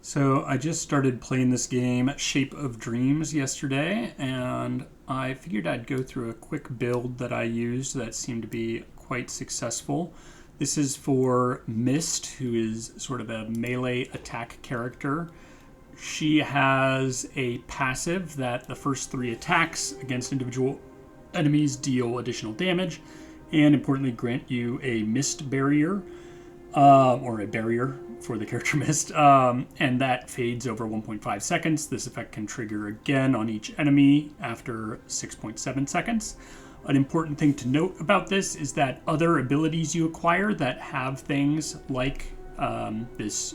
So I just started playing this game, Shape of Dreams, yesterday, and I figured I'd go through a quick build that I used that seemed to be quite successful. This is for Mist, who is sort of a melee attack character. She has a passive that the first 3 attacks against individual enemies deal additional damage, and importantly grant you a Mist barrier, or a barrier for the character Mist, and that fades over 1.5 seconds. This effect can trigger again on each enemy after 6.7 seconds. An important thing to note about this is that other abilities you acquire that have things like this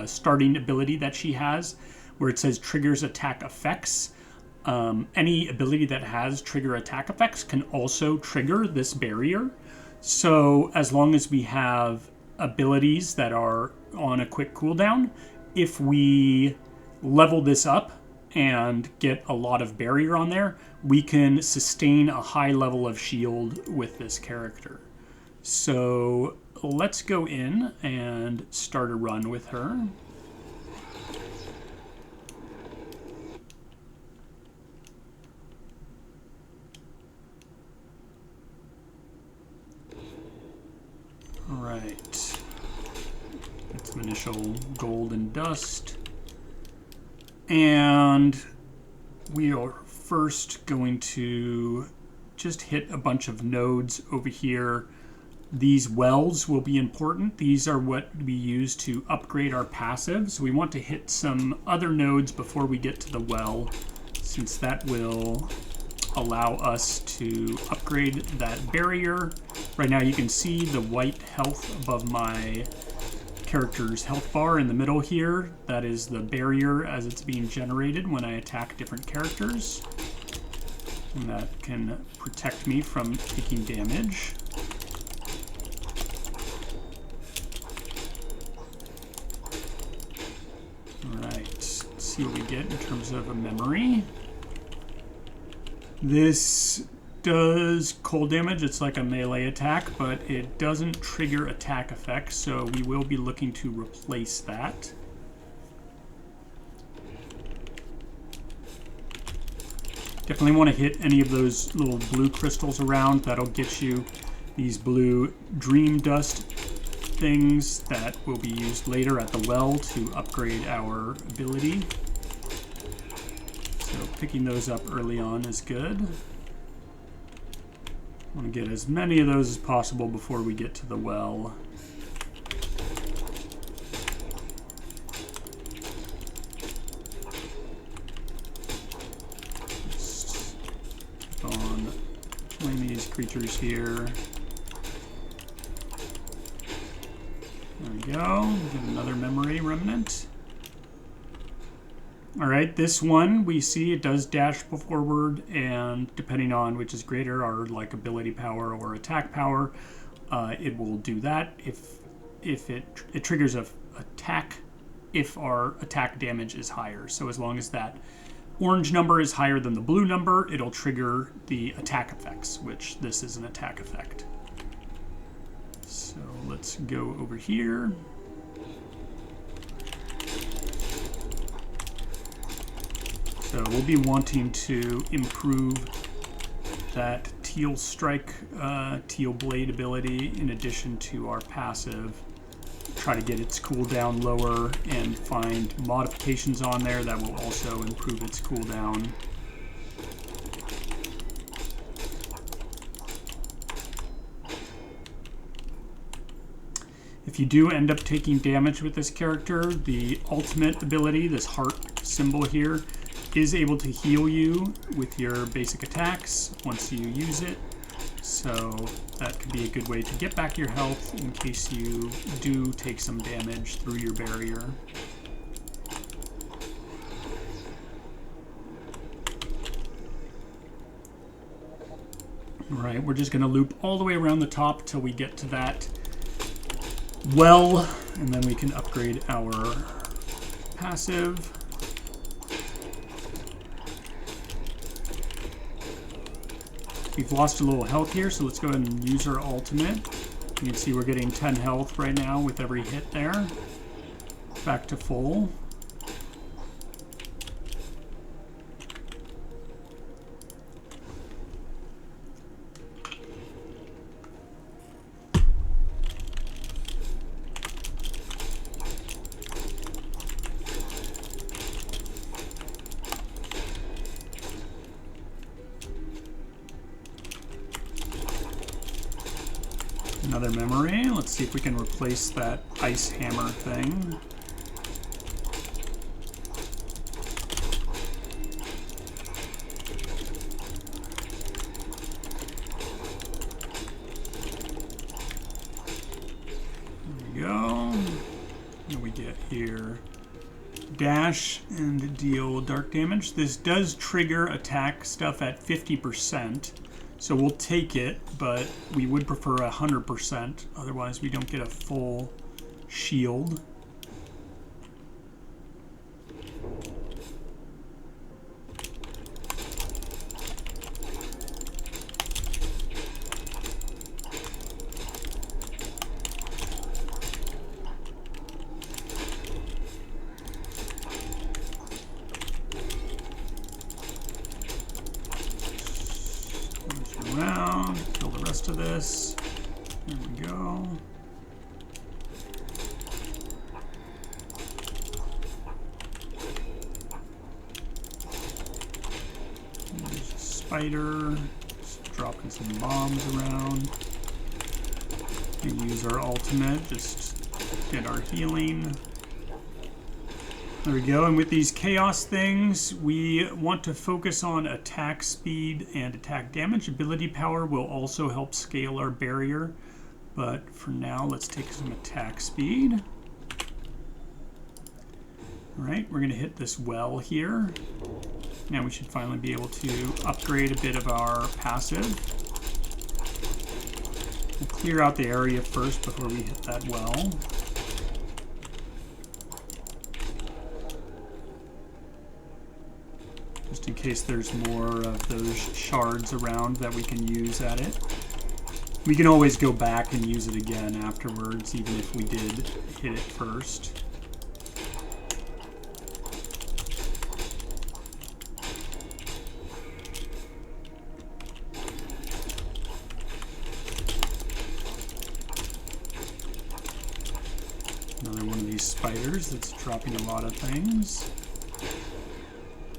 starting ability that she has, where it says triggers attack effects. Any ability that has trigger attack effects can also trigger this barrier. So as long as we have abilities that are on a quick cooldown, if we level this up and get a lot of barrier on there, we can sustain a high level of shield with this character. So let's go in and start a run with her. All right. Get some initial gold and dust. And we are first going to just hit a bunch of nodes over here. These wells will be important. These are what we use to upgrade our passive. So we want to hit some other nodes before we get to the well, since that will allow us to upgrade that barrier. Right now you can see the white health above my character's health bar in the middle here. That is the barrier as it's being generated when I attack different characters. And that can protect me from taking damage. Alright, let's see what we get in terms of a memory. This does cold damage. It's like a melee attack, but it doesn't trigger attack effects, so we will be looking to replace that. Definitely want to hit any of those little blue crystals around. That'll get you these blue dream dust things that will be used later at the well to upgrade our ability. So picking those up early on is good. I want to get as many of those as possible before we get to the well. Just keep on killing these creatures here. There we go. Get another memory remnant. Alright, this one we see it does dash forward, and depending on which is greater, our like ability power or attack power, it will do that. If it triggers a attack if our attack damage is higher. So as long as that orange number is higher than the blue number, it'll trigger the attack effects, which this is an attack effect. So let's go over here. So we'll be wanting to improve that teal strike, teal blade ability in addition to our passive. Try to get its cooldown lower and find modifications on there that will also improve its cooldown. If you do end up taking damage with this character, the ultimate ability, this heart symbol here, is able to heal you with your basic attacks once you use it. So that could be a good way to get back your health in case you do take some damage through your barrier. Alright, we're just going to loop all the way around the top till we get to that well, and then we can upgrade our passive. We've lost a little health here, so let's go ahead and use our ultimate. You can see we're getting 10 health right now with every hit there. back to full. Another memory. Let's see if we can replace that ice hammer thing. There we go. What do we get here? Dash and deal dark damage. This does trigger attack stuff at 50%. So we'll take it, but we would prefer 100%. Otherwise, we don't get a full shield. Around, kill the rest of this. There we go. There's a spider. Just dropping some bombs around. We use our ultimate, just get our healing. There we go, and with these chaos things, we want to focus on attack speed and attack damage. Ability power will also help scale our barrier, but for now, let's take some attack speed. All right, we're gonna hit this well here. Now we should finally be able to upgrade a bit of our passive. We'll clear out the area first before we hit that well. Just in case there's more of those shards around that we can use at it. We can always go back and use it again afterwards, even if we did hit it first. Another one of these spiders that's dropping a lot of things.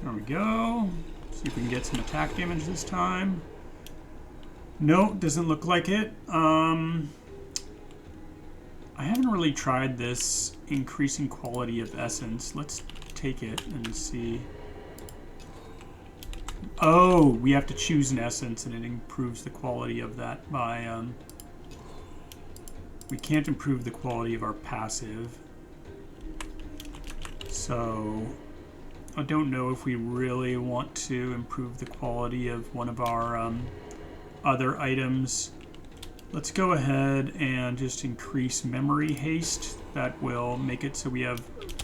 There we go. See if we can get some attack damage this time. No, doesn't look like it. I haven't really tried this increasing quality of essence. Let's take it and see. Oh, we have to choose an essence and it improves the quality of that by... we can't improve the quality of our passive. So... I don't know if we really want to improve the quality of one of our other items. Let's go ahead and just increase memory haste. That will make it so we have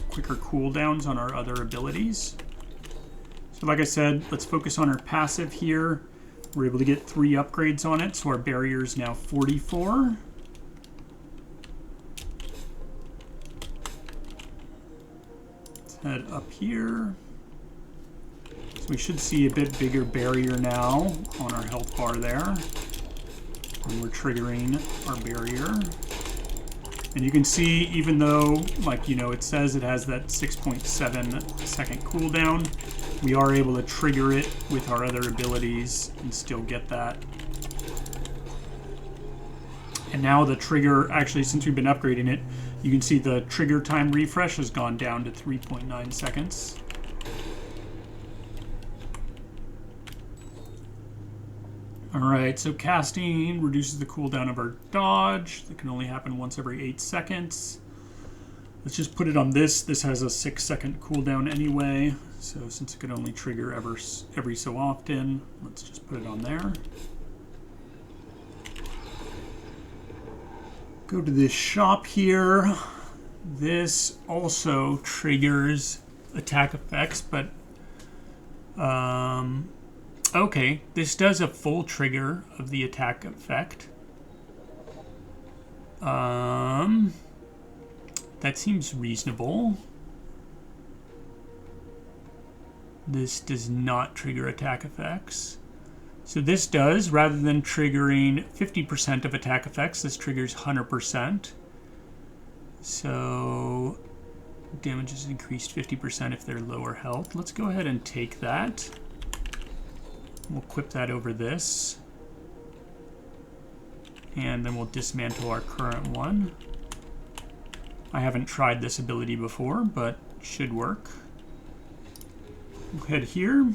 quicker cooldowns on our other abilities. So like I said, let's focus on our passive here. We're able to get 3 upgrades on it, so our barrier is now 44. Head up here. So we should see a bit bigger barrier now on our health bar there. And we're triggering our barrier. And you can see, even though, like, you know, it says it has that 6.7 second cooldown, we are able to trigger it with our other abilities and still get that. And now the trigger, actually, since we've been upgrading it, you can see the trigger time refresh has gone down to 3.9 seconds. Alright, so casting reduces the cooldown of our dodge. That can only happen once every 8 seconds. Let's just put it on this. This has a 6-second cooldown anyway, so since it can only trigger every so often, let's just put it on there. Go to this shop here. This also triggers attack effects, but okay, this does a full trigger of the attack effect. That seems reasonable. This does not trigger attack effects. So this does, rather than triggering 50% of attack effects, this triggers 100%. So damage is increased 50% if they're lower health. Let's go ahead and take that. We'll equip that over this. And then we'll dismantle our current one. I haven't tried this ability before, but it should work. We'll head here.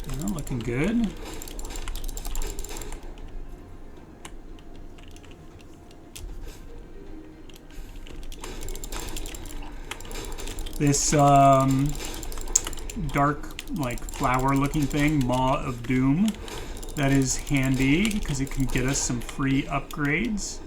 Well, looking good. This dark, like flower looking thing, Maw of Doom, that is handy because it can get us some free upgrades.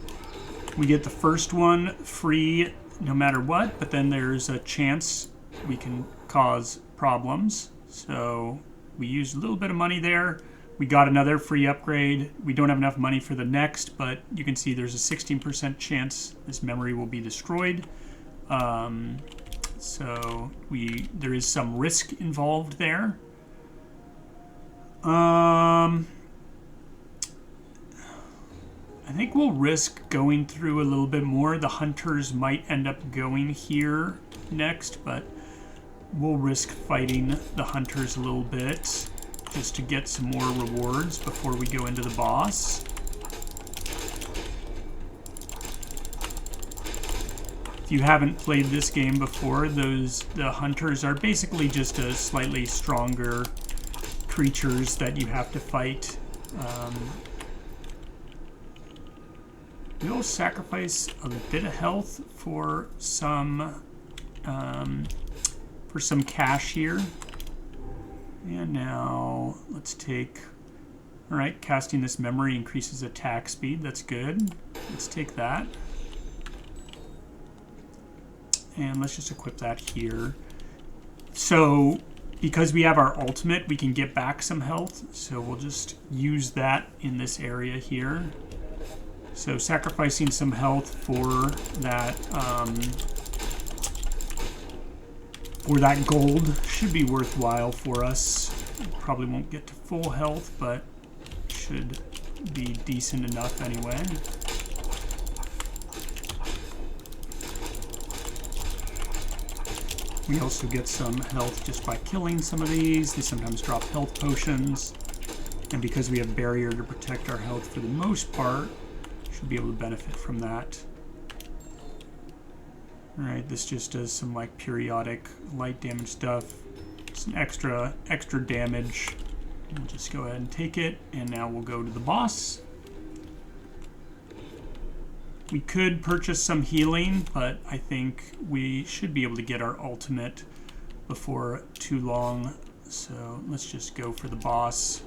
We get the first one free no matter what, but then there's a chance we can cause problems. So we used a little bit of money there. We got another free upgrade. We don't have enough money for the next, but you can see there's a 16% chance this memory will be destroyed. So there is some risk involved there. I think we'll risk going through a little bit more. The hunters might end up going here next, but we'll risk fighting the hunters a little bit just to get some more rewards before we go into the boss. If you haven't played this game before, the hunters are basically just a slightly stronger creatures that you have to fight. We'll sacrifice a bit of health for some cash here. And now let's take. All right, casting this memory increases attack speed. That's good. Let's take that. And let's just equip that here. So because we have our ultimate, we can get back some health. So we'll just use that in this area here. So sacrificing some health for that gold should be worthwhile for us. Probably won't get to full health, but should be decent enough anyway. We also get some health just by killing some of these. They sometimes drop health potions. And because we have barrier to protect our health for the most part, should be able to benefit from that. Alright, this just does some like periodic light damage stuff. Some extra damage. We'll just go ahead and take it. And now we'll go to the boss. We could purchase some healing, but I think we should be able to get our ultimate before too long. So let's just go for the boss.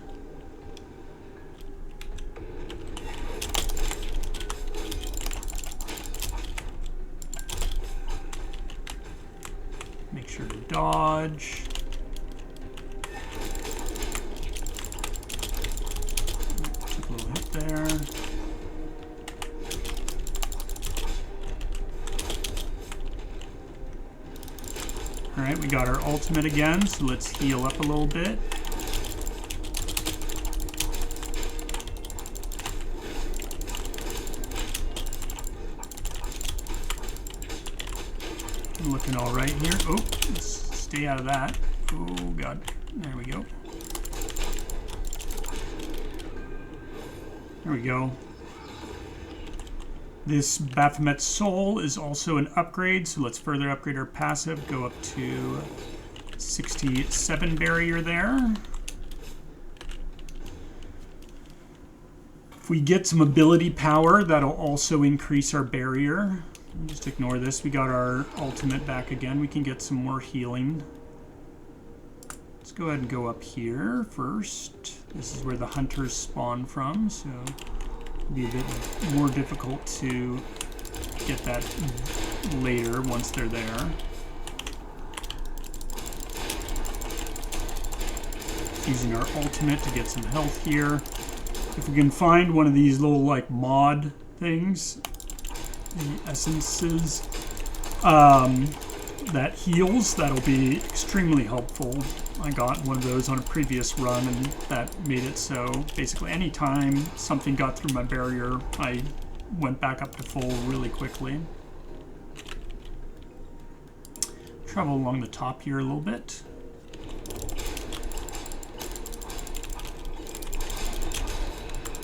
Make sure to dodge. Took a little hit there. Alright, we got our ultimate again, so let's heal up a little bit. Looking alright here. Oh, let's stay out of that. Oh god, there we go. There we go. This Baphomet's Soul is also an upgrade, so let's further upgrade our passive. Go up to 67 barrier there. If we get some ability power, that'll also increase our barrier. Just ignore this. We got our ultimate back again. We can get some more healing. Let's go ahead and go up here first. This is where the hunters spawn from, so it'll be a bit more difficult to get that later once they're there. using our ultimate to get some health here. If we can find one of these little like mod things, the essences, that heals, that'll be extremely helpful. I got one of those on a previous run, and that made it so basically anytime something got through my barrier, I went back up to full really quickly. Travel along the top here a little bit.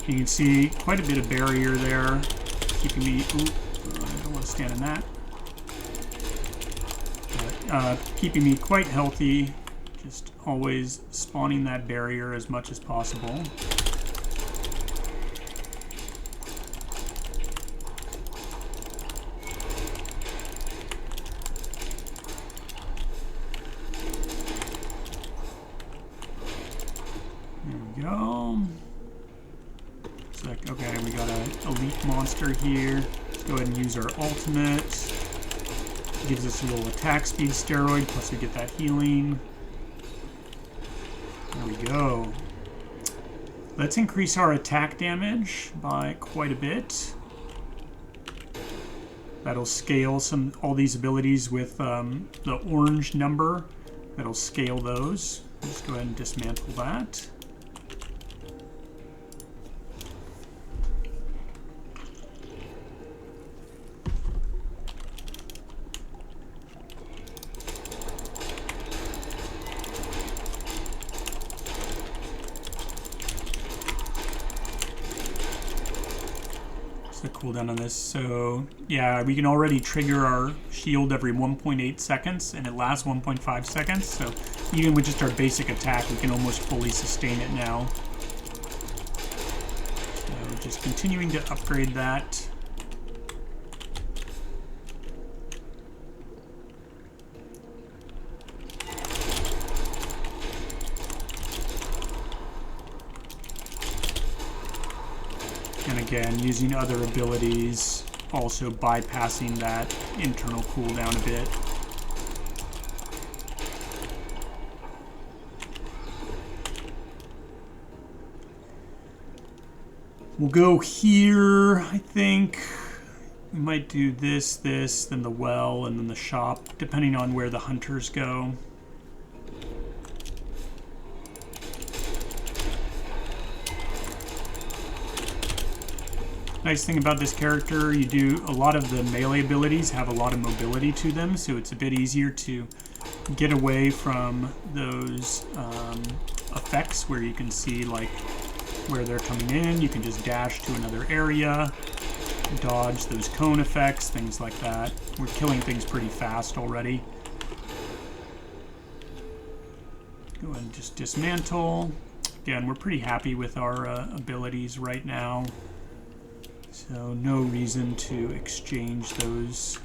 You can see quite a bit of barrier there, keeping me... Ooh, I don't want to stand in that. Keeping me quite healthy, just always spawning that barrier as much as possible. There we go. It's like, okay, we got an elite monster here. Let's go ahead and use our ultimate. Gives us a little attack speed steroid, plus we get that healing. There we go. Let's increase our attack damage by quite a bit. That'll scale all these abilities with the orange number. That'll scale those. Let's go ahead and dismantle that. The cooldown on this, so yeah, we can already trigger our shield every 1.8 seconds, and it lasts 1.5 seconds, so even with just our basic attack, we can almost fully sustain it now. So just continuing to upgrade that. And again, using other abilities, also bypassing that internal cooldown a bit. We'll go here, I think. We might do this, then the well, and then the shop, depending on where the hunters go. Nice thing about this character, you do a lot of the melee abilities have a lot of mobility to them, so it's a bit easier to get away from those effects where you can see like where they're coming in. You can just dash to another area, dodge those cone effects, things like that. We're killing things pretty fast already. Go ahead and just dismantle. Again, we're pretty happy with our abilities right now. So no reason to exchange those.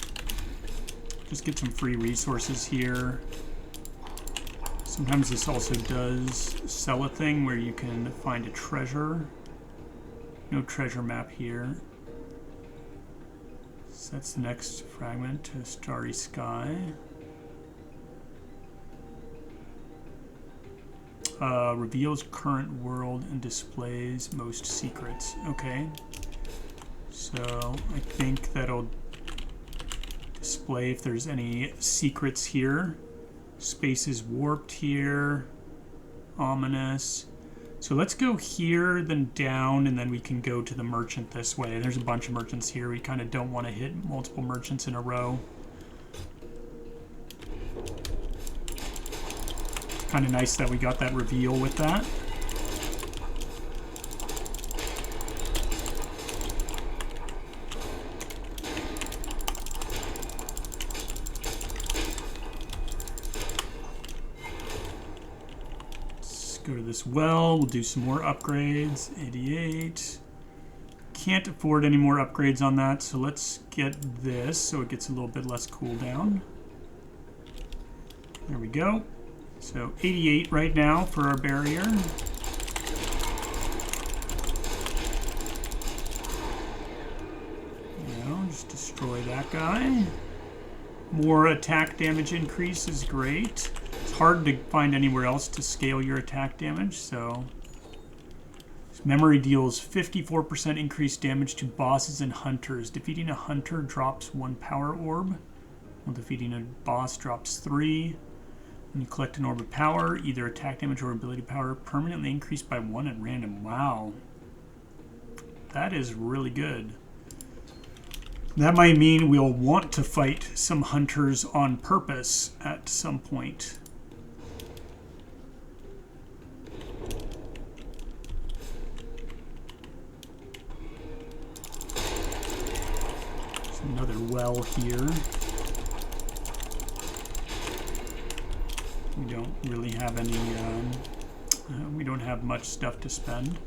Just get some free resources here. Sometimes this also does sell a thing where you can find a treasure. No treasure map here. So that's the next fragment to Starry Sky. Reveals current world and displays most secrets. Okay. So I think that'll display if there's any secrets here. Space is warped here. Ominous. So let's go here, then down, and then we can go to the merchant this way. There's a bunch of merchants here. We kind of don't want to hit multiple merchants in a row. It's kind of nice that we got that reveal with that. Go to this well, we'll do some more upgrades. 88. Can't afford any more upgrades on that, so let's get this so it gets a little bit less cooldown. There we go. So 88 right now for our barrier. Just destroy that guy. More attack damage increase is great. It's hard to find anywhere else to scale your attack damage, so... Memory deals 54% increased damage to bosses and hunters. Defeating a hunter drops 1 power orb, while defeating a boss drops 3. When you collect an orb of power, either attack damage or ability power permanently increased by 1 at random. Wow. That is really good. That might mean we'll want to fight some hunters on purpose at some point. There's another well here. We don't really have any, we don't have much stuff to spend.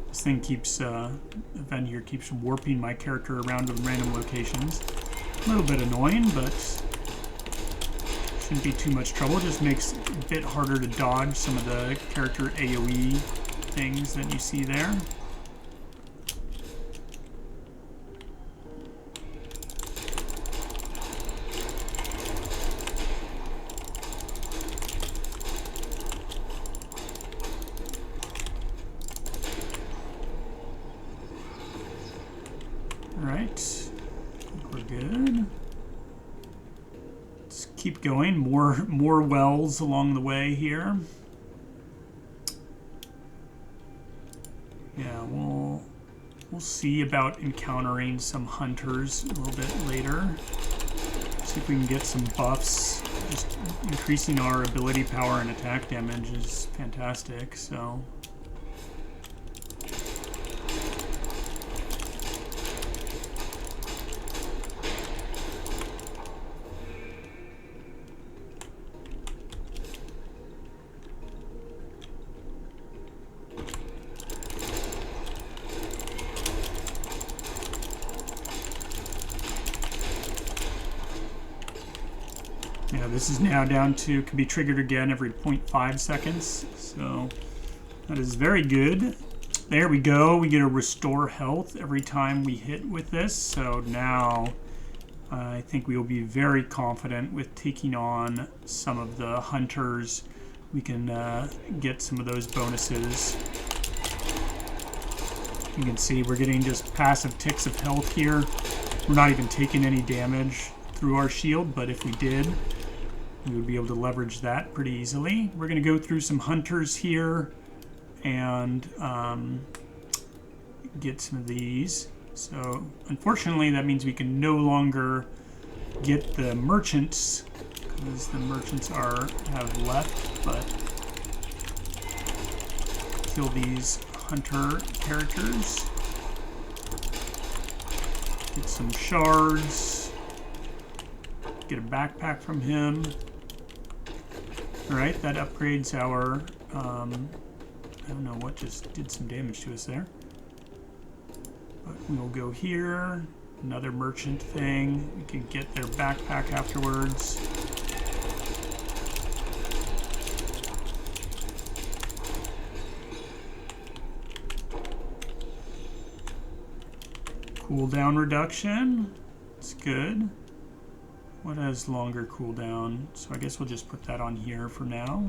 This thing keeps, event here keeps warping my character around to random locations. A little bit annoying, but shouldn't be too much trouble. Just makes it a bit harder to dodge some of the character AoE things that you see there. Keep going. More wells along the way here. Yeah, we'll see about encountering some hunters a little bit later. See if we can get some buffs. Just increasing our ability power and attack damage is fantastic, so... Yeah, this is now down to, can be triggered again every 0.5 seconds, so that is very good. There we go, we get a restore health every time we hit with this, so now I think we will be very confident with taking on some of the hunters. We can get some of those bonuses. You can see we're getting just passive ticks of health here. We're not even taking any damage through our shield, but if we did, we would be able to leverage that pretty easily. We're going to go through some hunters here and get some of these. So unfortunately that means we can no longer get the merchants because the merchants have left, but kill these hunter characters. Get some shards. Get a backpack from him. Alright, that upgrades our, I don't know what just did some damage to us there. But we'll go here, another merchant thing. We can get their backpack afterwards. Cooldown reduction, it's good. What has longer cooldown? So I guess we'll just put that on here for now.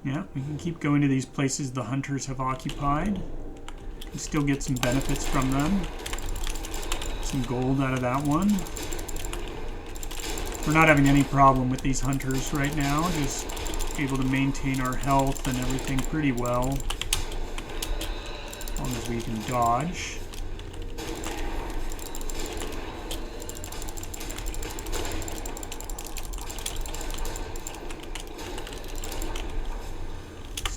Yeah, we can keep going to these places the hunters have occupied. Can still get some benefits from them. Some gold out of that one. We're not having any problem with these hunters right now. Just able to maintain our health and everything pretty well. As long as we can dodge.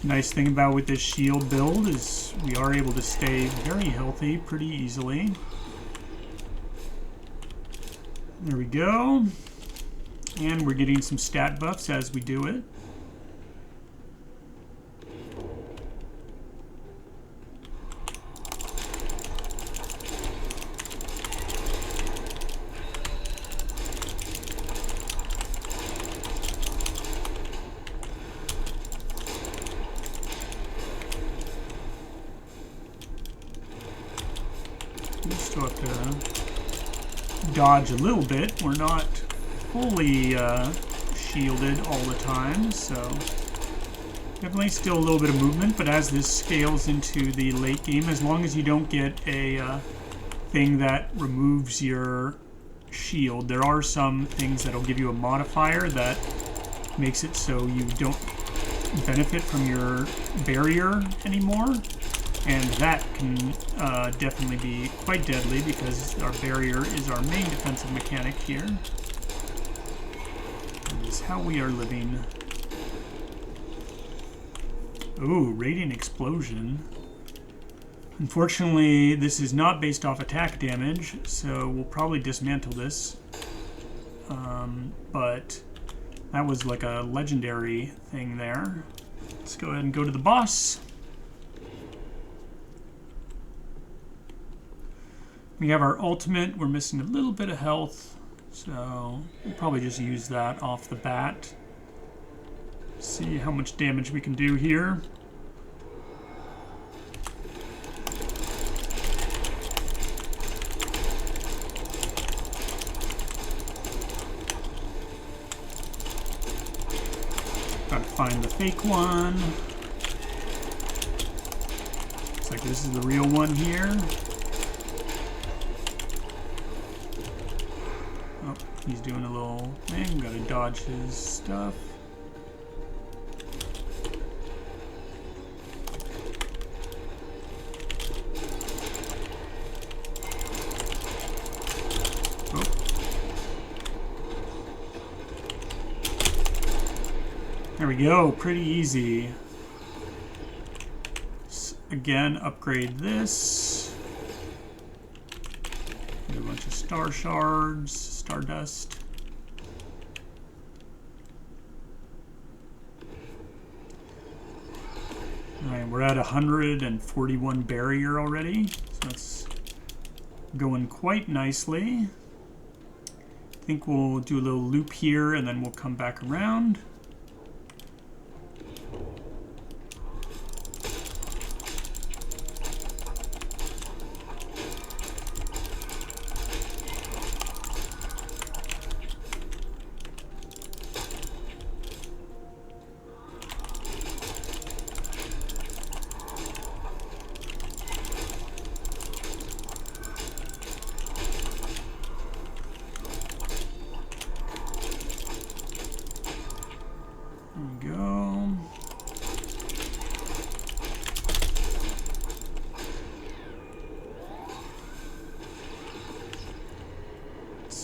Nice thing about with this shield build is we are able to stay very healthy pretty easily. There we go. And we're getting some stat buffs as we do it. We still have to dodge a little bit. We're not fully shielded all the time, so definitely still a little bit of movement, but as this scales into the late game, as long as you don't get a thing that removes your shield, there are some things that'll give you a modifier that makes it so you don't benefit from your barrier anymore, and that can definitely be quite deadly because our barrier is our main defensive mechanic here. This is how we are living. Ooh, Radiant Explosion. Unfortunately, this is not based off attack damage, so we'll probably dismantle this. But that was like a legendary thing there. Let's go ahead and go to the boss. We have our ultimate. We're missing a little bit of health, so we'll probably just use that off the bat. See how much damage we can do here. Gotta find the fake one. Looks like this is the real one here. Oh, he's doing a little thing. Gotta dodge his stuff. There we go, pretty easy. Again, upgrade this. Get a bunch of star shards, stardust. Alright, we're at 141 barrier already, so that's going quite nicely. I think we'll do a little loop here and then we'll come back around.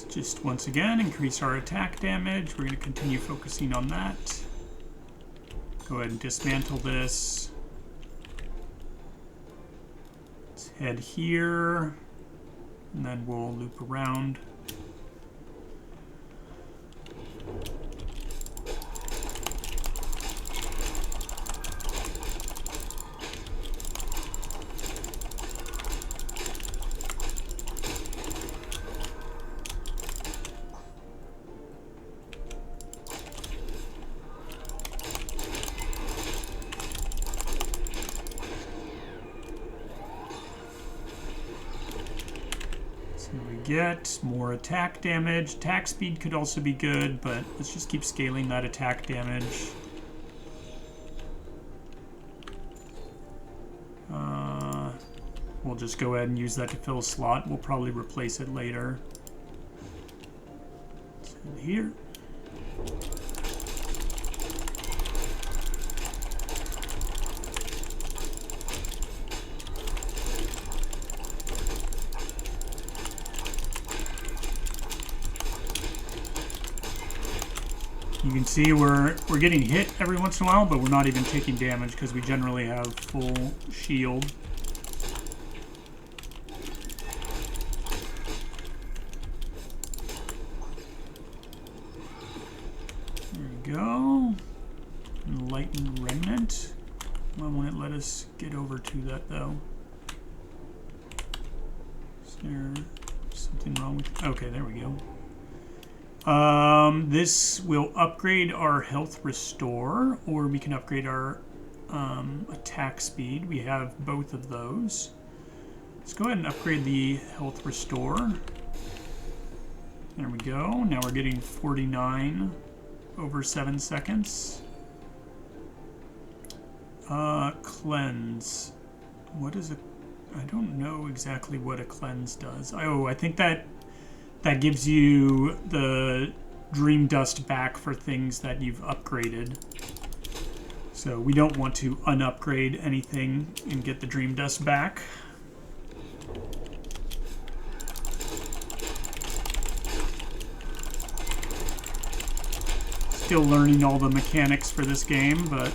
Just once again, increase our attack damage. We're going to continue focusing on that. Go ahead and dismantle this. Let's head here, and then we'll loop around. Get more attack damage. Attack speed could also be good, but let's just keep scaling that attack damage. We'll just go ahead and use that to fill a slot. We'll probably replace it later. So here. You can see we're getting hit every once in a while, but we're not even taking damage because we generally have full shield. There we go. Enlightened Remnant. Why won't it let us get over to that though? Is there something wrong with... Okay, there we go. This will upgrade our health restore, or we can upgrade our attack speed. We have both of those. Let's go ahead and upgrade the health restore. There we go. Now we're getting 49 over 7 seconds. Cleanse. What is a... I don't know exactly what a cleanse does. Oh, I think that gives you the dream dust back for things that you've upgraded. So we don't want to unupgrade anything and get the dream dust back. Still learning all the mechanics for this game, but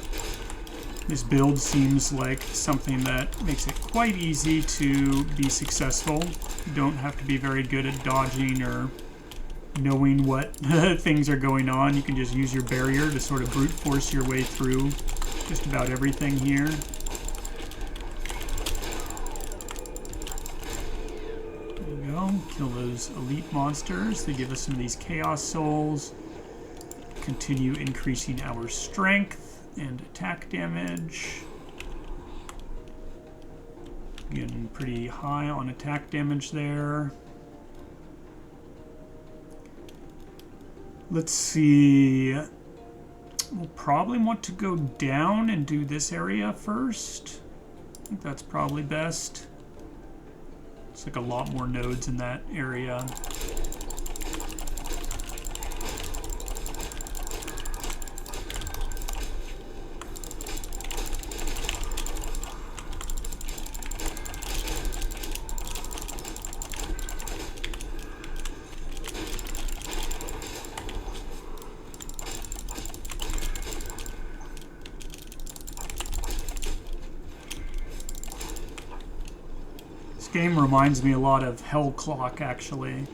this build seems like something that makes it quite easy to be successful. You don't have to be very good at dodging or knowing what things are going on. You can just use your barrier to sort of brute force your way through just about everything here. There we go. Kill those elite monsters. They give us some of these chaos souls. Continue increasing our strength and attack damage. Getting pretty high on attack damage there. Let's see. We'll probably want to go down and do this area first. I think that's probably best. It's like a lot more nodes in that area. Game reminds me a lot of Hellclock, actually.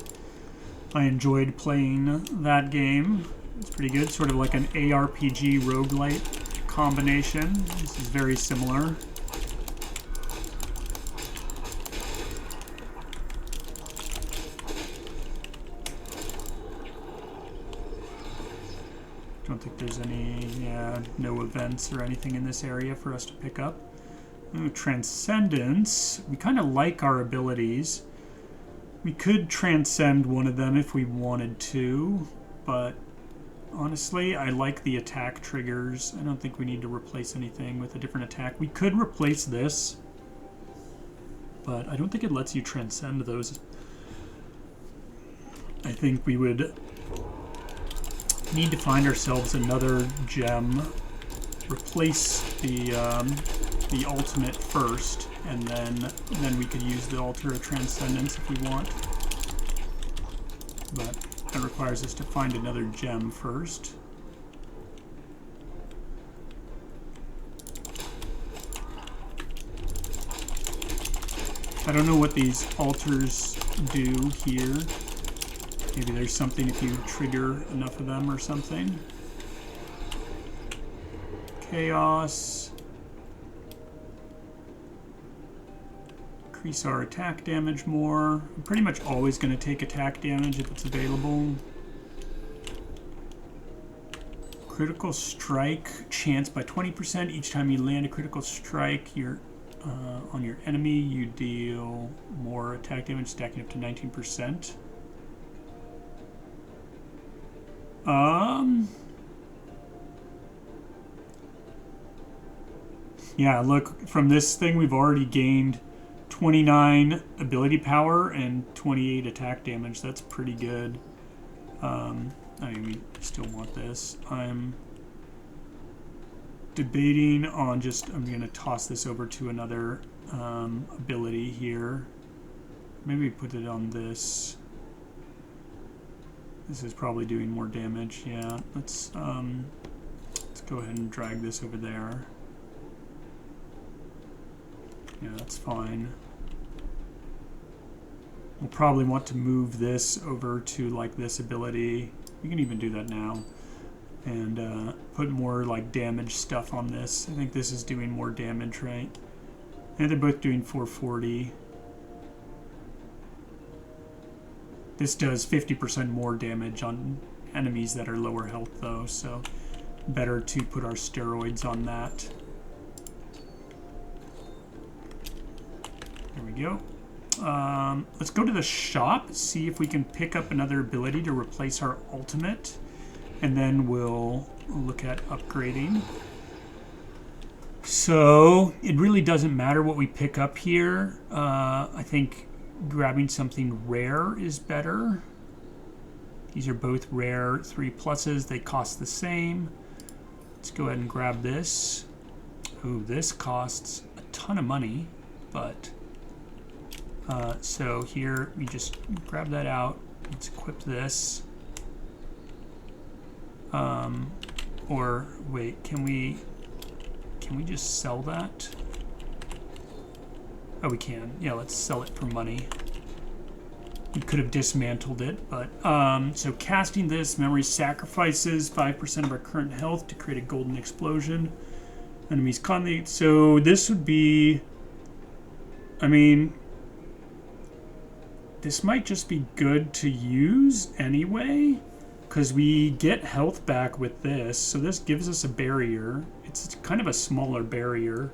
I enjoyed playing that game. It's pretty good, sort of like an ARPG roguelite combination. This is very similar. Don't think there's any, no events or anything in this area for us to pick up. Ooh, Transcendence. We kind of like our abilities. We could transcend one of them if we wanted to, but honestly, I like the attack triggers. I don't think we need to replace anything with a different attack. We could replace this, but I don't think it lets you transcend those. I think we would need to find ourselves another gem, replace the ultimate first, and then we could use the Altar of Transcendence if we want. But that requires us to find another gem first. I don't know what these altars do here. Maybe there's something if you trigger enough of them or something. Chaos. Increase our attack damage more. I'm pretty much always going to take attack damage if it's available. Critical strike chance by 20%. Each time you land a critical strike on your enemy, you deal more attack damage, stacking up to 19%. Yeah, look, from this thing we've already gained 29 ability power and 28 attack damage. That's pretty good. I mean, we still want this. I'm debating on I'm going to toss this over to another ability here. Maybe put it on this. This is probably doing more damage. Yeah, let's go ahead and drag this over there. Yeah, that's fine. We'll probably want to move this over to like this ability. We can even do that now. And put more like damage stuff on this. I think this is doing more damage, right? And they're both doing 440. This does 50% more damage on enemies that are lower health though, so better to put our steroids on that. There we go. Let's go to the shop, see if we can pick up another ability to replace our ultimate, and then we'll look at upgrading. So it really doesn't matter what we pick up here. I think grabbing something rare is better. These are both rare 3 pluses. They cost the same. Let's go ahead and grab this. Ooh, this costs a ton of money, but so here we just grab that out. Let's equip this. Or wait, can we just sell that? Oh, we can. Yeah, let's sell it for money. We could have dismantled it, but so casting this, memory sacrifices 5% of our current health to create a golden explosion. Enemies constantly. So this would be, I mean, this might just be good to use anyway, because we get health back with this. So this gives us a barrier. It's kind of a smaller barrier,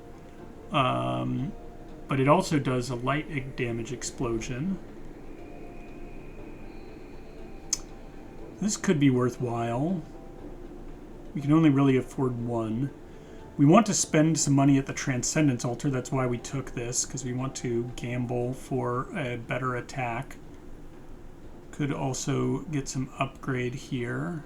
but it also does a light damage explosion. This could be worthwhile. We can only really afford one. We want to spend some money at the Transcendence Altar. That's why we took this, because we want to gamble for a better attack. Could also get some upgrade here.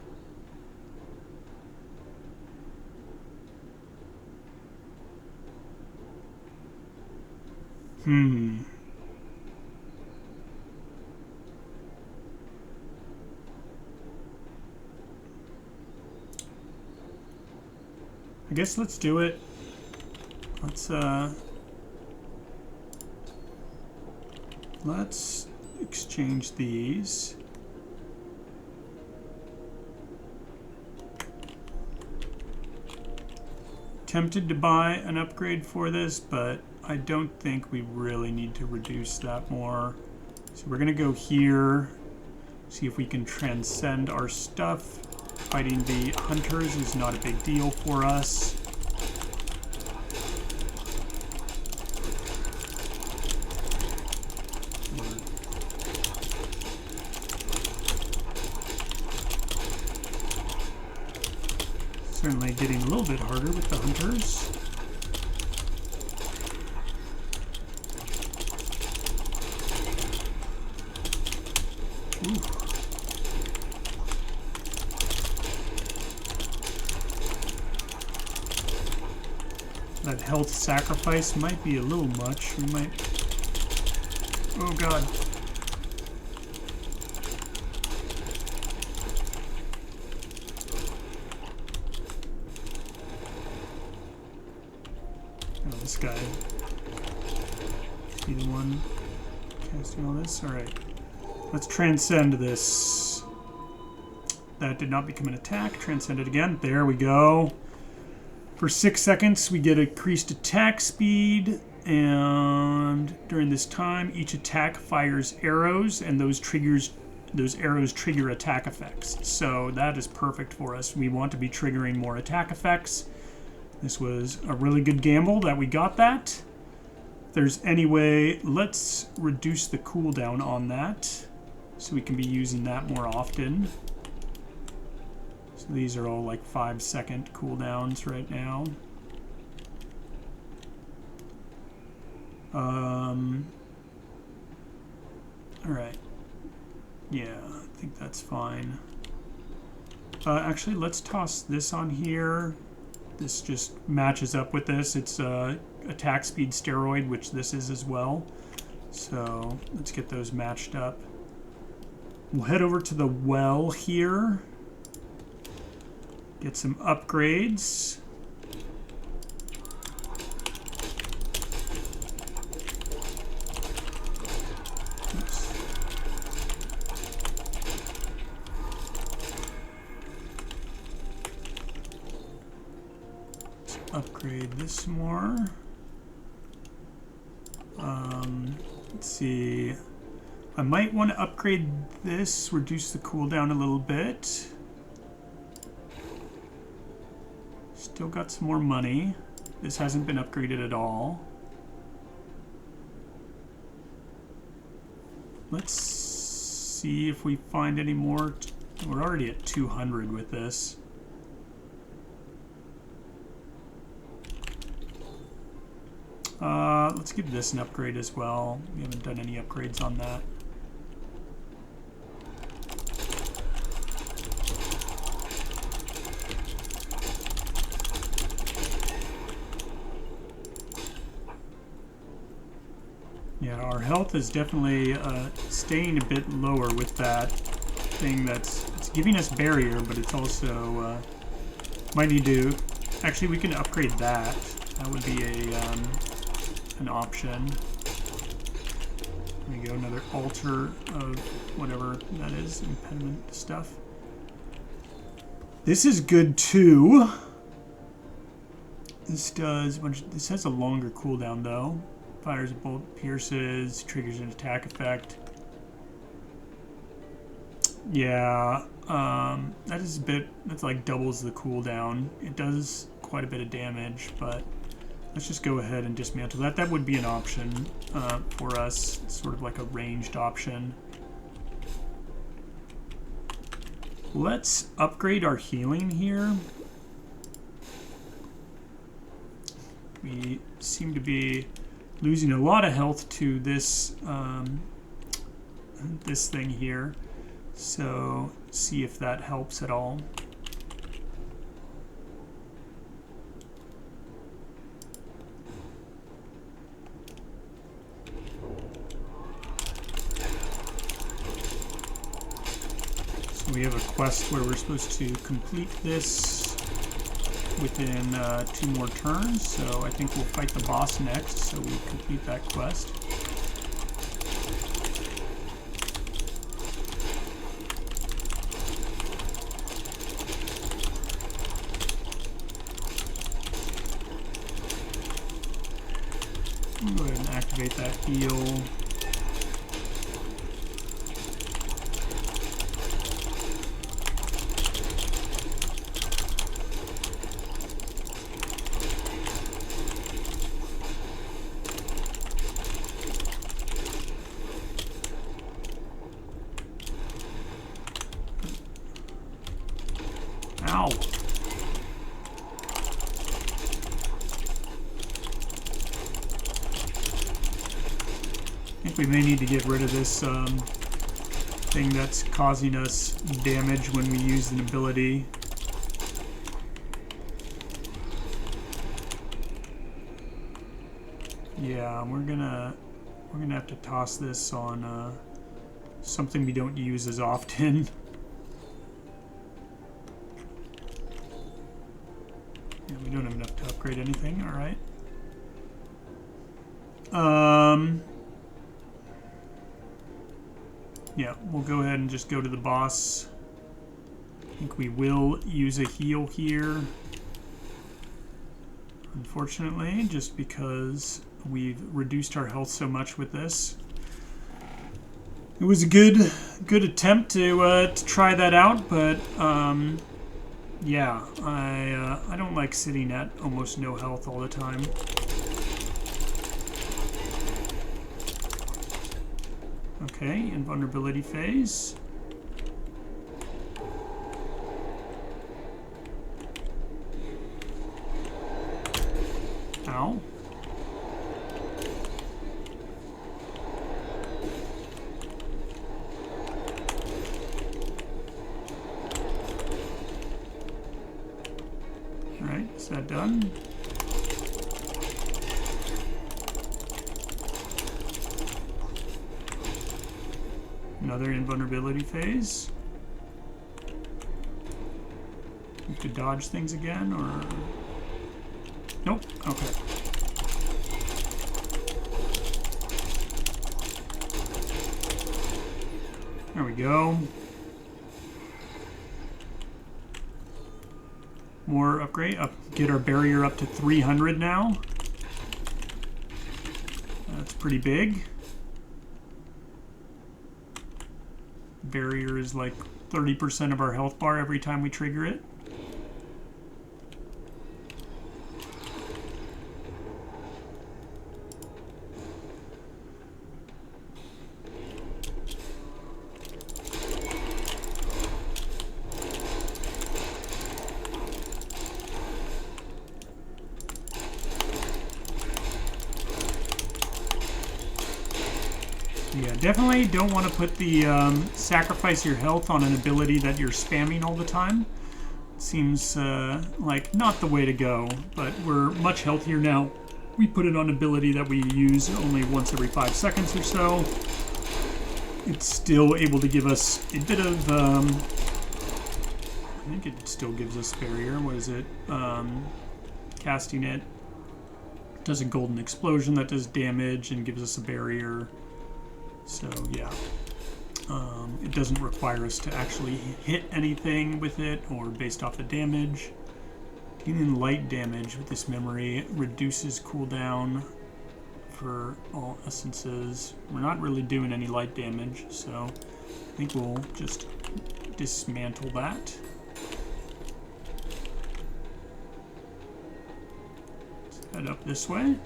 I guess let's do it. Let's exchange these. Tempted to buy an upgrade for this, but I don't think we really need to reduce that more. So we're gonna go here, see if we can transcend our stuff. Fighting the hunters is not a big deal for us. Certainly getting a little bit harder with the hunters. Ooh. That health sacrifice might be a little much. We might... Oh god. Oh, this guy. Is he the one casting all this? Alright. Let's transcend this. That did not become an attack. Transcend it again. There we go. For 6 seconds, we get increased attack speed, and during this time, each attack fires arrows, and those arrows trigger attack effects. So that is perfect for us. We want to be triggering more attack effects. This was a really good gamble that we got that. If there's any way, let's reduce the cooldown on that, so we can be using that more often. So these are all like 5-second cooldowns right now. Alright. Yeah, I think that's fine. Actually, let's toss this on here. This just matches up with this. It's attack speed steroid, which this is as well. So let's get those matched up. We'll head over to the well here. Get some upgrades. Oops. Let's upgrade this more. Let's see. I might want to upgrade this, reduce the cooldown a little bit. Still got some more money. This hasn't been upgraded at all. Let's see if we find any more. We're already at 200 with this. Let's give this an upgrade as well. We haven't done any upgrades on that. Yeah, our health is definitely staying a bit lower with that thing it's giving us barrier, but it's also might need to. Actually, we can upgrade that. That would be an option. There we go, another altar of whatever that is, impediment stuff. This is good too. This does a bunch. This has a longer cooldown though. Fires a bolt, pierces, triggers an attack effect. Yeah, that is a bit. That's like doubles the cooldown. It does quite a bit of damage, but let's just go ahead and dismantle that. That would be an option for us, sort of like a ranged option. Let's upgrade our healing here. We seem to be losing a lot of health to this this thing here, so see if that helps at all. So we have a quest where we're supposed to complete this within 2 more turns, so I think we'll fight the boss next, so we complete that quest. Go ahead and activate that heal. Ow. I think we may need to get rid of this thing that's causing us damage when we use an ability. Yeah, we're gonna have to toss this on something we don't use as often. Yeah, we don't have enough to upgrade anything. All right. Yeah, we'll go ahead and just go to the boss. I think we will use a heal here. Unfortunately, just because we've reduced our health so much with this. It was a good attempt to try that out, but yeah, I don't like sitting at almost no health all the time. Okay, invulnerability phase. Ow. Alright, is that done? Another invulnerability phase. We could dodge things again, or... Nope, okay. There we go. More upgrade. Get our barrier up to 300 now. That's pretty big. Barrier is like 30% of our health bar every time we trigger it. Yeah, definitely don't want to put the sacrifice your health on an ability that you're spamming all the time. Seems like not the way to go, but we're much healthier now. We put it on ability that we use only once every 5 seconds or so. It's still able to give us a bit of, I think it still gives us barrier. What is it? Casting it does a golden explosion that does damage and gives us a barrier. So yeah, it doesn't require us to actually hit anything with it or based off the damage. Dealing light damage with this memory reduces cooldown for all essences. We're not really doing any light damage, so I think we'll just dismantle that. Let's head up this way.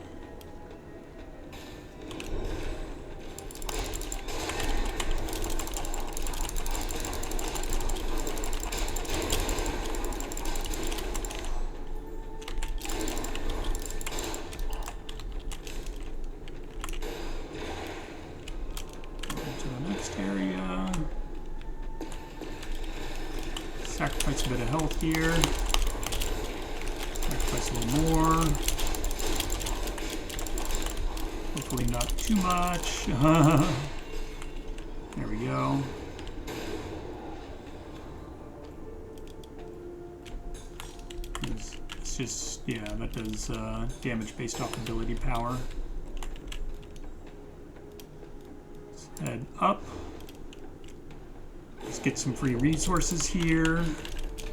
Sacrifice a bit of health here. Sacrifice a little more. Hopefully not too much. There we go. It's just, yeah, that does damage based off ability power. Let's head up. Let's get some free resources here.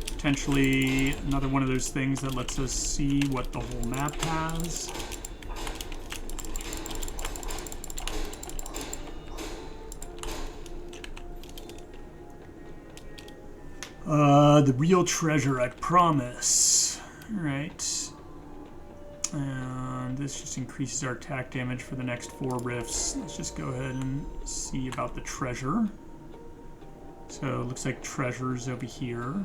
Potentially another one of those things that lets us see what the whole map has. The real treasure, I promise. Alright. And this just increases our attack damage for the next 4 rifts. Let's just go ahead and see about the treasure. So it looks like treasure's over here.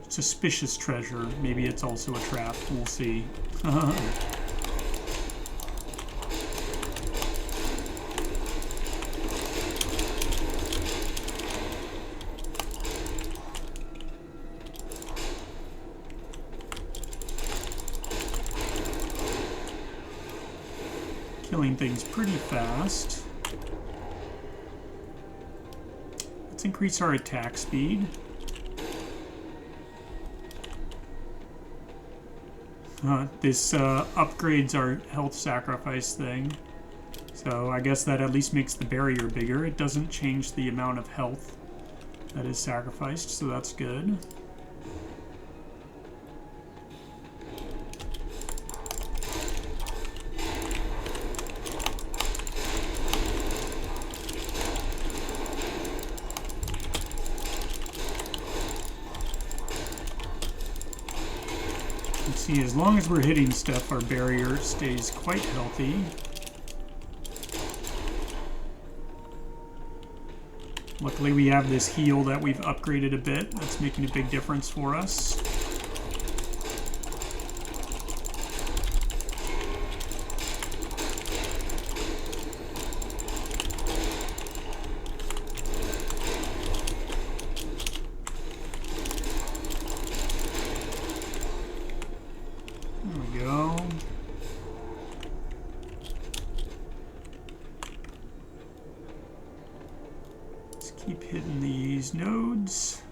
Suspicious treasure. Maybe it's also a trap. We'll see. Killing things pretty fast. Let's increase our attack speed. This upgrades our health sacrifice thing. So I guess that at least makes the barrier bigger. It doesn't change the amount of health that is sacrificed, so that's good. See, as long as we're hitting stuff, our barrier stays quite healthy. Luckily, we have this heal that we've upgraded a bit. That's making a big difference for us. Keep hitting these nodes.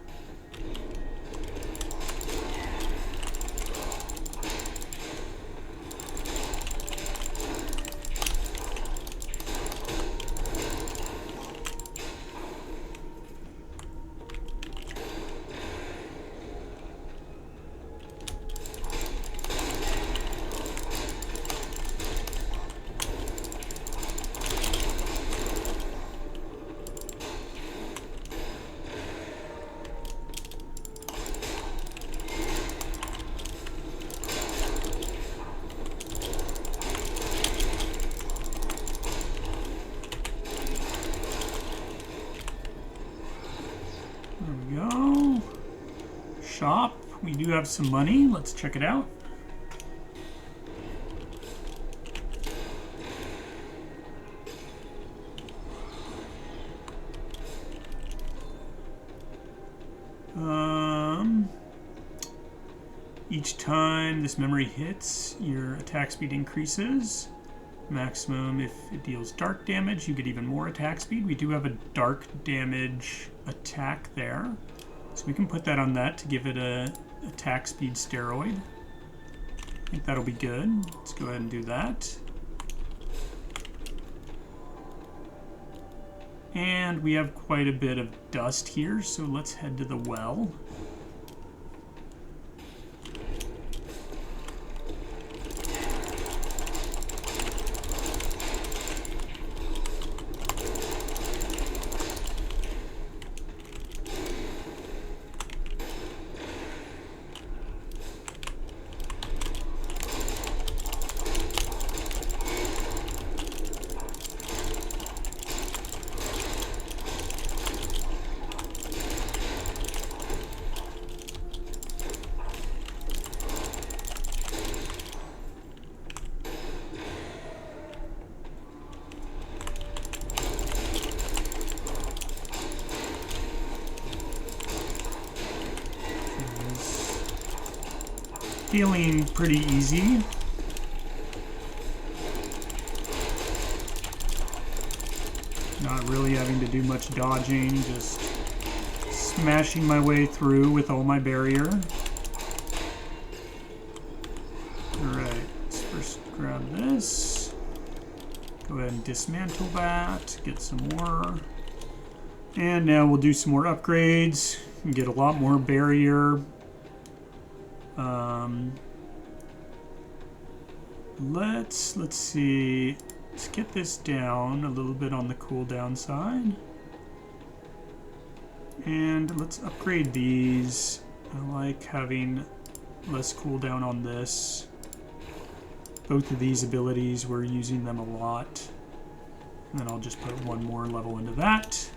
Shop. We do have some money. Let's check it out. Each time this memory hits, your attack speed increases. Maximum if it deals dark damage, you get even more attack speed. We do have a dark damage attack there. So we can put that on that to give it a attack speed steroid. I think that'll be good. Let's go ahead and do that. And we have quite a bit of dust here, so let's head to the well. Feeling pretty easy. Not really having to do much dodging, just smashing my way through with all my barrier. Alright, let's first grab this. Go ahead and dismantle that, get some more. And now we'll do some more upgrades and get a lot more barrier. Let's see. Let's get this down a little bit on the cooldown side. And let's upgrade these. I like having less cooldown on this. Both of these abilities, we're using them a lot. And then I'll just put one more level into that.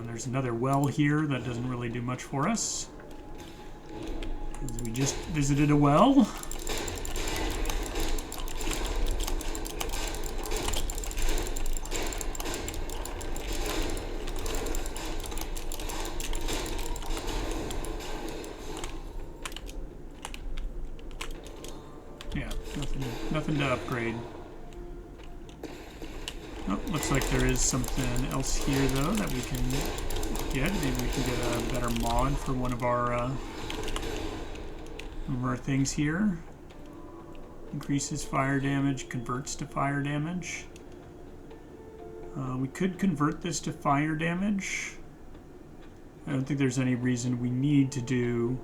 There's another well here that doesn't really do much for us. We just visited a well. Yeah, nothing to upgrade. Oh, looks like there is something else here though that we can get. Maybe we can get a better mod for one of our things here. Increases fire damage, converts to fire damage. We could convert this to fire damage. I don't think there's any reason we need to do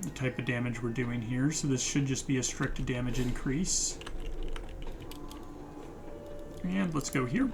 the type of damage we're doing here, so this should just be a strict damage increase. And let's go here.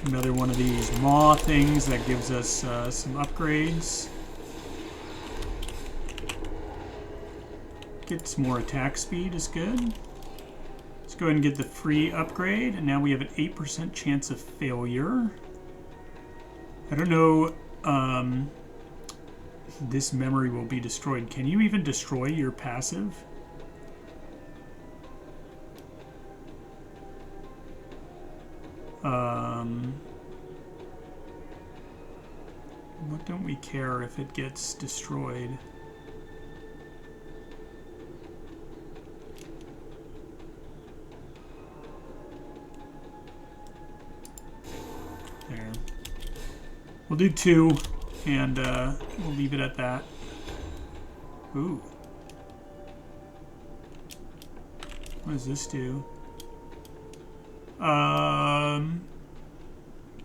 Another one of these maw things that gives us some upgrades. Gets more attack speed is good. Let's go ahead and get the free upgrade, and now we have an 8% chance of failure. I don't know, this memory will be destroyed. Can you even destroy your passive? What don't we care if it gets destroyed? There. We'll do 2, and we'll leave it at that. Ooh. What does this do?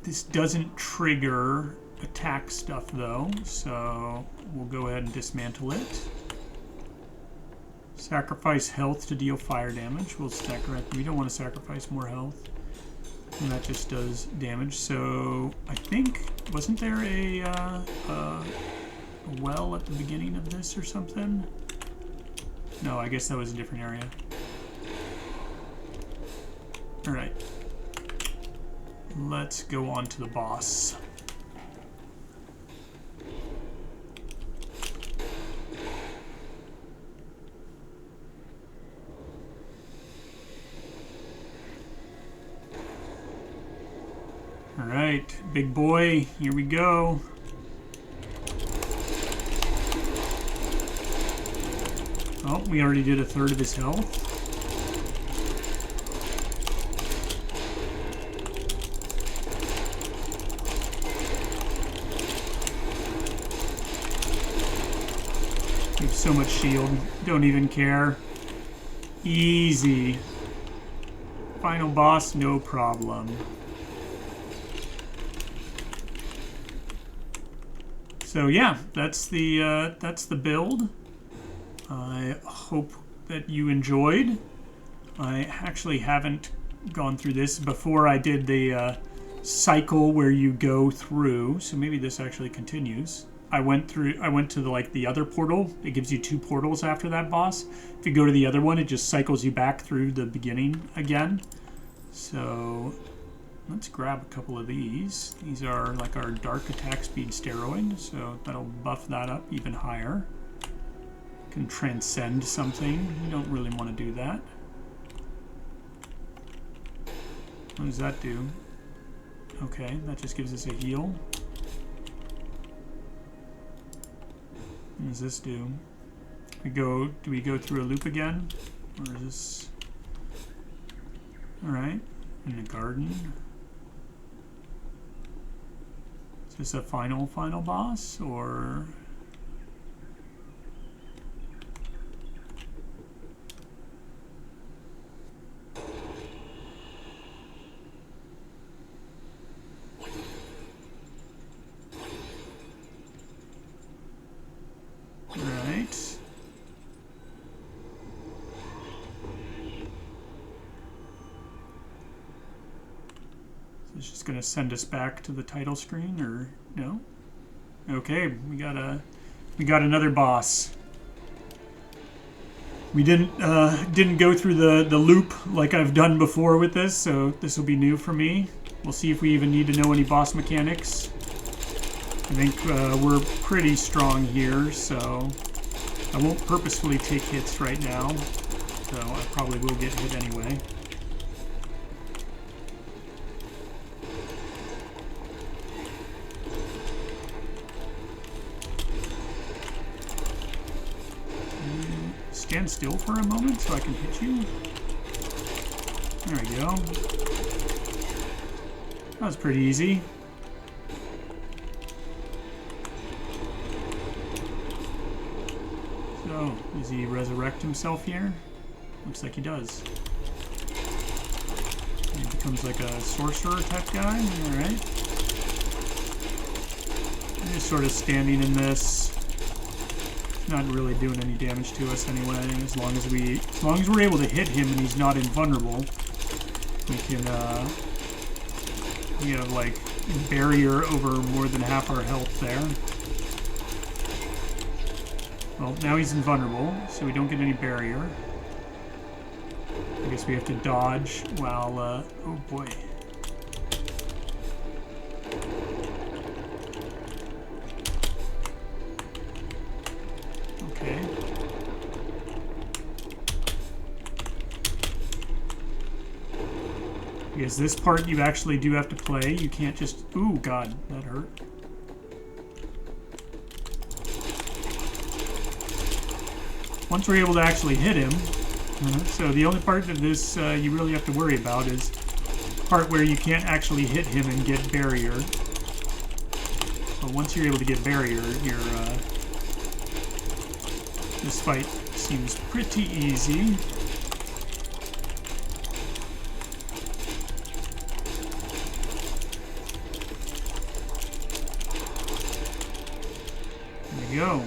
This doesn't trigger attack stuff though, so we'll go ahead and dismantle it. Sacrifice health to deal fire damage. We'll stack right. We don't want to sacrifice more health. And that just does damage. So I think, wasn't there a well at the beginning of this or something? No, I guess that was a different area. Alright. Let's go on to the boss. Alright, big boy, here we go. Oh, we already did a third of his health. We have so much shield, don't even care. Easy. Final boss, no problem. So yeah, that's the build. I hope that you enjoyed. I actually haven't gone through this before. I did the cycle where you go through, so maybe this actually continues. I went to the other portal. It gives you 2 portals after that boss. If you go to the other one, it just cycles you back through the beginning again. So let's grab a couple of these. These are like our dark attack speed steroid, so that'll buff that up even higher. Can transcend something. We don't really want to do that. What does that do? Okay, that just gives us a heal. What does this do? Do we go through a loop again? Or is this... Alright, in the garden. Is this a final boss, or... It's just going to send us back to the title screen, or no? Okay, we got another boss. We didn't go through the loop like I've done before with this, so this will be new for me. We'll see if we even need to know any boss mechanics. I think we're pretty strong here, so I won't purposefully take hits right now, so I probably will get hit anyway. Stand still for a moment so I can hit you. There we go. That was pretty easy. So, does he resurrect himself here? Looks like he does. He becomes like a sorcerer type guy. Alright. Just sort of standing in this. Not really doing any damage to us anyway. As long as we're able to hit him and he's not invulnerable, we can we have like a barrier over more than half our health there. Well, now he's invulnerable, so we don't get any barrier. I guess we have to dodge while oh boy. Because this part you actually do have to play. You can't just... Ooh, God, that hurt. Once we're able to actually hit him, so the only part of this you really have to worry about is the part where you can't actually hit him and get barrier. So once you're able to get barrier, this fight seems pretty easy. Go.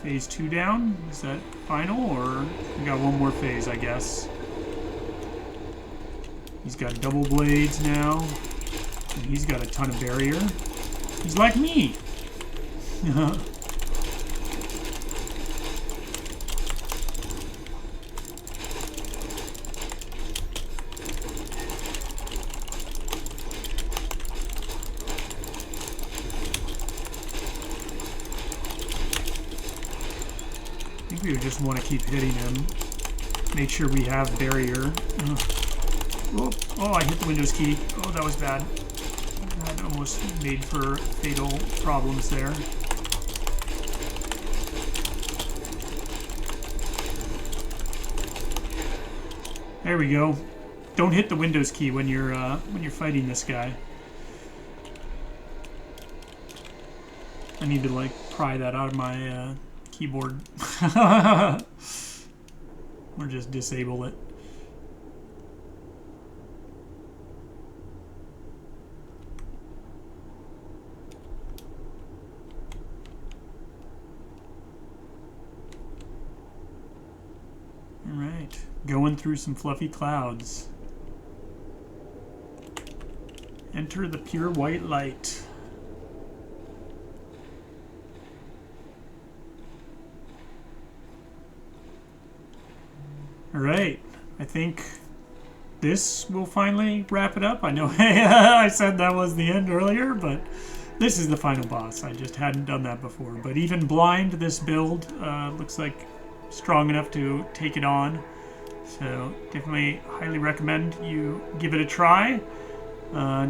Phase 2 down. Is that final, or we got one more phase, I guess? He's got double blades now, and he's got a ton of barrier. He's like me. just want to keep hitting him. Make sure we have barrier. Oh, I hit the Windows key. Oh, that was bad. That almost made for fatal problems there. There we go. Don't hit the Windows key when you're fighting this guy. I need to like pry that out of my keyboard. Or just disable it. Alright, going through some fluffy clouds. Enter the pure white light. Alright, I think this will finally wrap it up. I know I said that was the end earlier, but this is the final boss. I just hadn't done that before. But even blind, this build looks like strong enough to take it on. So definitely highly recommend you give it a try.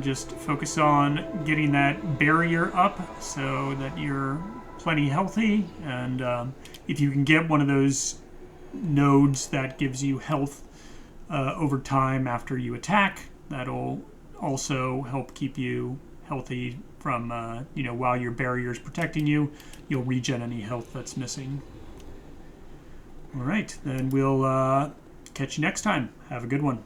Just focus on getting that barrier up so that you're plenty healthy. And if you can get one of those nodes that gives you health over time after you attack, that'll also help keep you healthy from, while your barrier is protecting you. You'll regen any health that's missing. All right, then we'll catch you next time. Have a good one.